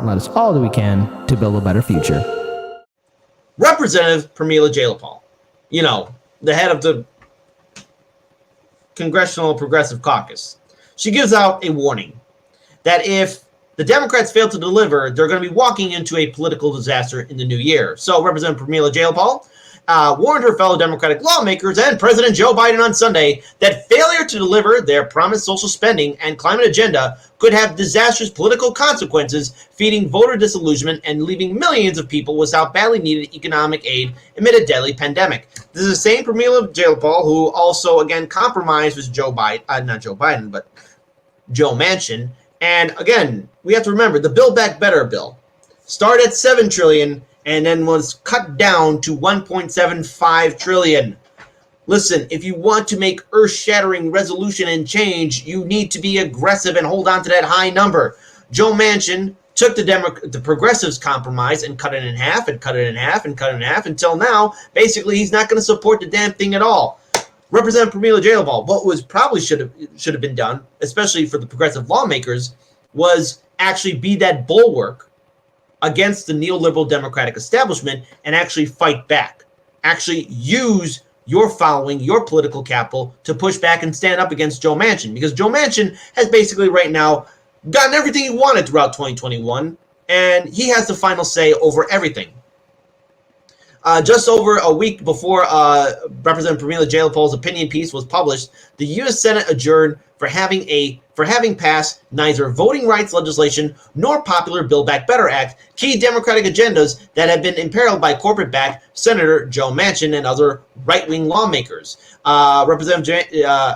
and let us all do we can to build a better future. Representative Pramila Jayapal, the head of the Congressional Progressive Caucus, she gives out a warning that if the Democrats fail to deliver, they're going to be walking into a political disaster in the new year. So Representative Pramila Jayapal warned her fellow Democratic lawmakers and President Joe Biden on Sunday that failure to deliver their promised social spending and climate agenda could have disastrous political consequences, feeding voter disillusionment and leaving millions of people without badly needed economic aid amid a deadly pandemic. This is the same Pramila Jayapal who also, again, compromised with Joe Manchin. And again, we have to remember the Build Back Better bill started at $7 trillion and then was cut down to $1.75 trillion. Listen, if you want to make earth-shattering resolution and change, you need to be aggressive and hold on to that high number. Joe Manchin took the progressives' compromise and cut it in half and cut it in half and cut it in half until now, basically, he's not going to support the damn thing at all. Representative Pramila Jayapal, what was probably should have been done, especially for the progressive lawmakers, was actually be that bulwark against the neoliberal Democratic establishment and actually fight back. Actually use your following, your political capital to push back and stand up against Joe Manchin, because Joe Manchin has basically right now gotten everything he wanted throughout 2021, and he has the final say over everything. Just over a week before Representative Pramila Jayapal's opinion piece was published, the U.S. Senate adjourned for having passed neither voting rights legislation nor popular Build Back Better Act, key Democratic agendas that have been imperiled by corporate-backed Senator Joe Manchin and other right-wing lawmakers. Representative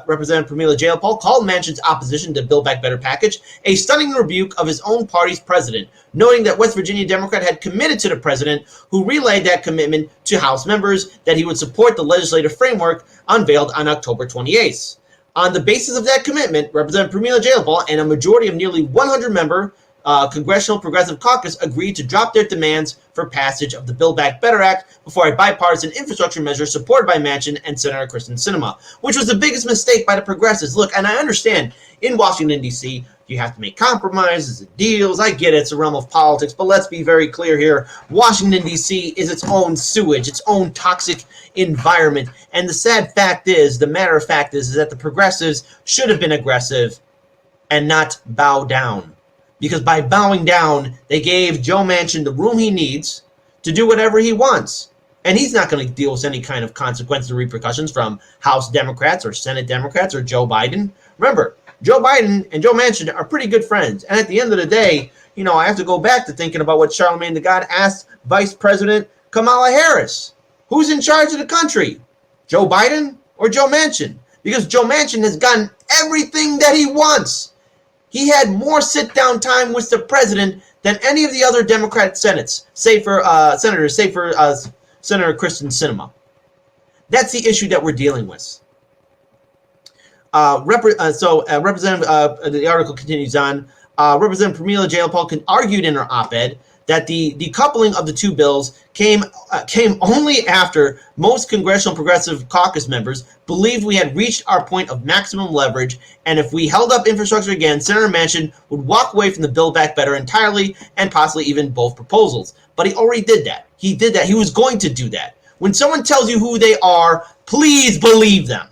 Pramila Jayapal called Manchin's opposition to Build Back Better package a stunning rebuke of his own party's president, noting that West Virginia Democrat had committed to the president, who relayed that commitment to House members, that he would support the legislative framework unveiled on October 28th. On the basis of that commitment, Representative Pramila Jayapal and a majority of nearly 100-member Congressional Progressive Caucus agreed to drop their demands for passage of the Build Back Better Act before a bipartisan infrastructure measure supported by Manchin and Senator Kristen Sinema, which was the biggest mistake by the progressives. Look, and I understand in Washington, D.C., you have to make compromises and deals. I get it. It's a realm of politics. But let's be very clear here. Washington, D.C. is its own sewage, its own toxic environment. And the matter of fact is that the progressives should have been aggressive and not bow down. Because by bowing down, they gave Joe Manchin the room he needs to do whatever he wants. And he's not going to deal with any kind of consequences or repercussions from House Democrats or Senate Democrats or Joe Biden. Remember, Joe Biden and Joe Manchin are pretty good friends. And at the end of the day, I have to go back to thinking about what Charlemagne the God asked Vice President Kamala Harris. Who's in charge of the country? Joe Biden or Joe Manchin? Because Joe Manchin has gotten everything that he wants. He had more sit-down time with the president than any of the other Democratic senators, save for Senator Kristen Sinema. That's the issue that we're dealing with. The article continues on. Representative Pramila Jayapal argued in her op-ed that the decoupling of the two bills came only after most Congressional Progressive Caucus members believed we had reached our point of maximum leverage, and if we held up infrastructure again, Senator Manchin would walk away from the Build Back Better entirely and possibly even both proposals. But he already did that. He did that. He was going to do that. When someone tells you who they are, please believe them.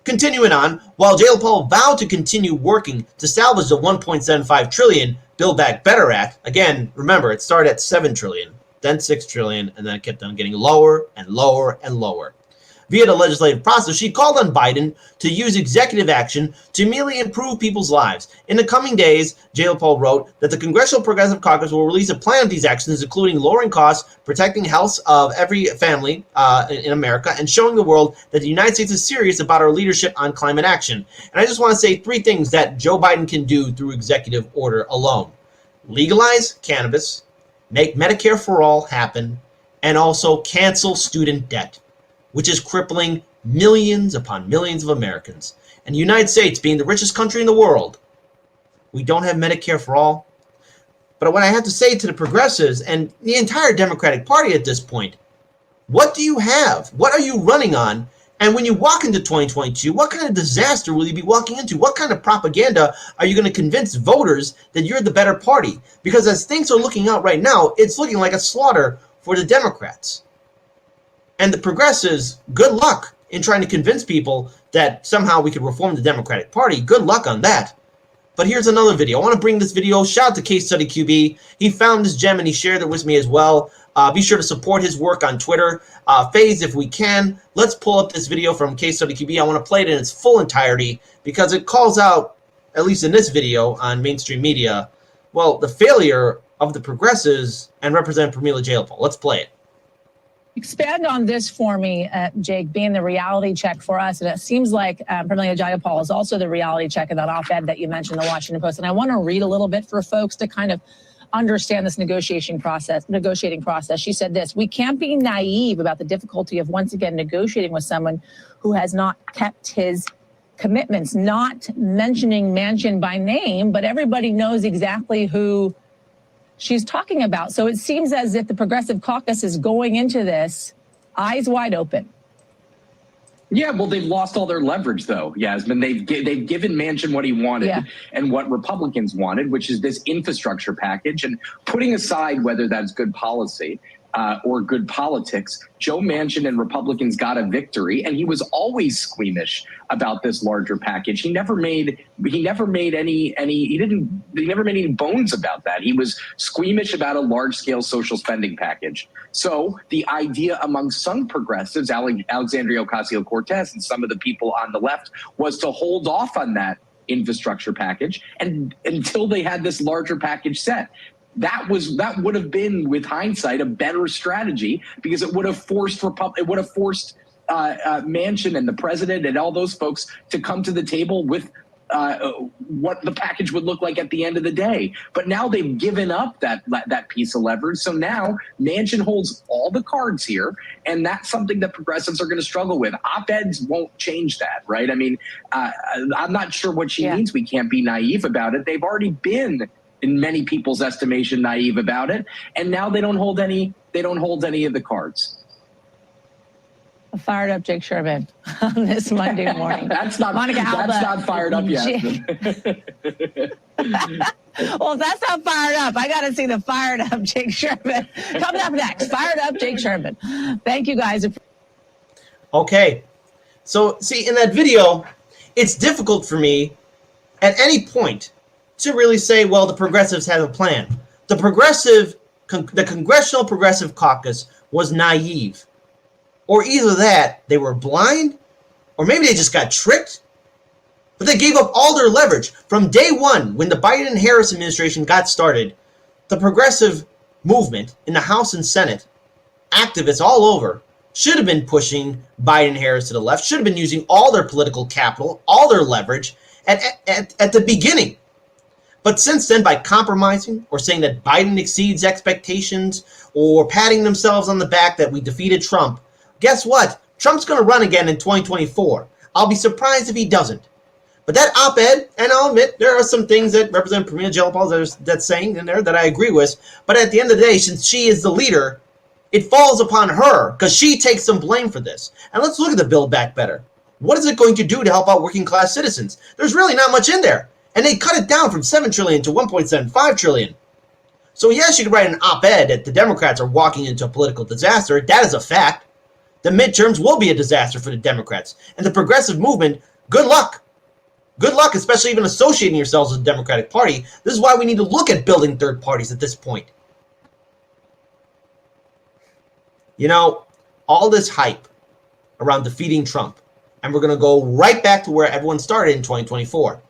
Continuing on, while Jayapal vowed to continue working to salvage the $1.75 trillion Build Back Better Act, again, remember, it started at $7 trillion, then $6 trillion, and then it kept on getting lower and lower and lower. Via the legislative process, she called on Biden to use executive action to immediately improve people's lives. In the coming days, Jayapal wrote that the Congressional Progressive Caucus will release a plan of these actions, including lowering costs, protecting health of every family in America, and showing the world that the United States is serious about our leadership on climate action. And I just want to say three things that Joe Biden can do through executive order alone. Legalize cannabis, make Medicare for all happen, and also cancel student debt, which is crippling millions upon millions of Americans. And the United States, being the richest country in the world, we don't have Medicare for all. But what I have to say to the progressives and the entire Democratic Party at this point, what do you have? What are you running on And when you walk into 2022, what kind of disaster will you be walking into? What kind of propaganda are you going to convince voters that you're the better party? Because as things are looking out right now, it's looking like a slaughter for the Democrats. And the progressives, good luck in trying to convince people that somehow we could reform the Democratic Party. Good luck on that. But here's another video. I want to bring this video. Shout out to Case Study QB. He found this gem and he shared it with me as well. Be sure to support his work on Twitter. FaZe, if we can, let's pull up this video from Case Study QB. I want to play it in its full entirety because it calls out, at least in this video on mainstream media, well, the failure of the progressives and Representative Pramila Jayapal. Let's play it. Expand on this for me, Jake, being the reality check for us. And it seems like Pramila Jayapal is also the reality check of that op-ed that you mentioned in the Washington Post. And I want to read a little bit for folks to kind of understand this negotiating process. She said this: "We can't be naive about the difficulty of once again negotiating with someone who has not kept his commitments," not mentioning Manchin by name, but everybody knows exactly who she's talking about. So it seems as if the Progressive Caucus is going into this eyes wide open. Yeah, well, they've lost all their leverage, though, Yasmin. They've given Manchin what he wanted and what Republicans wanted, which is this infrastructure package. And putting aside whether that's good policy or good politics, Joe Manchin and Republicans got a victory, and he was always squeamish about this larger package. He never made any bones about that. He was squeamish about a large-scale social spending package. So the idea among some progressives, Alexandria Ocasio-Cortez and some of the people on the left, was to hold off on that infrastructure package and until they had this larger package set. That would have been, with hindsight, a better strategy because it would have forced Manchin and the president and all those folks to come to the table with what the package would look like at the end of the day. But now they've given up that piece of leverage. So now Manchin holds all the cards here, and that's something that progressives are going to struggle with. Op-eds won't change that, right? I mean, I'm not sure what she means. We can't be naive about it. They've already been, in many people's estimation, naive about it, and now they don't hold any of the cards. A fired up Jake Sherman on this Monday morning. That's not fired up yet. Well, if that's not fired up, I got to see the fired up Jake Sherman. Coming up next, fired up Jake Sherman. Thank you, guys. Okay. So, see, in that video, it's difficult for me at any point to really say, well, the progressives have a plan. The Congressional Progressive Caucus was naive. Or either that, they were blind, or maybe they just got tricked. But they gave up all their leverage. From day one, when the Biden and Harris administration got started, the progressive movement in the House and Senate, activists all over, should have been pushing Biden and Harris to the left, should have been using all their political capital, all their leverage at the beginning. But since then, by compromising or saying that Biden exceeds expectations or patting themselves on the back that we defeated Trump, guess what? Trump's going to run again in 2024. I'll be surprised if he doesn't. But that op-ed, and I'll admit, there are some things that Representative Pramila Jayapal that's saying in there that I agree with. But at the end of the day, since she is the leader, it falls upon her because she takes some blame for this. And let's look at the Build Back Better. What is it going to do to help out working class citizens? There's really not much in there. And they cut it down from $7 trillion to $1.75 trillion. So yes, you could write an op-ed that the Democrats are walking into a political disaster. That is a fact. The midterms will be a disaster for the Democrats. And the progressive movement, good luck. Good luck, especially even associating yourselves with the Democratic Party. This is why we need to look at building third parties at this point. You know, all this hype around defeating Trump, and we're going to go right back to where everyone started in 2024.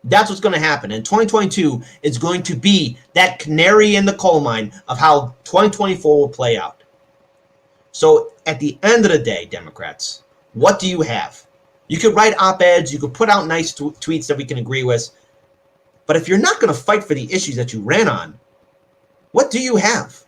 That's what's going to happen. And 2022 is going to be that canary in the coal mine of how 2024 will play out. So at the end of the day, Democrats, what do you have? You could write op-eds, you could put out nice tweets that we can agree with. But if you're not going to fight for the issues that you ran on, what do you have?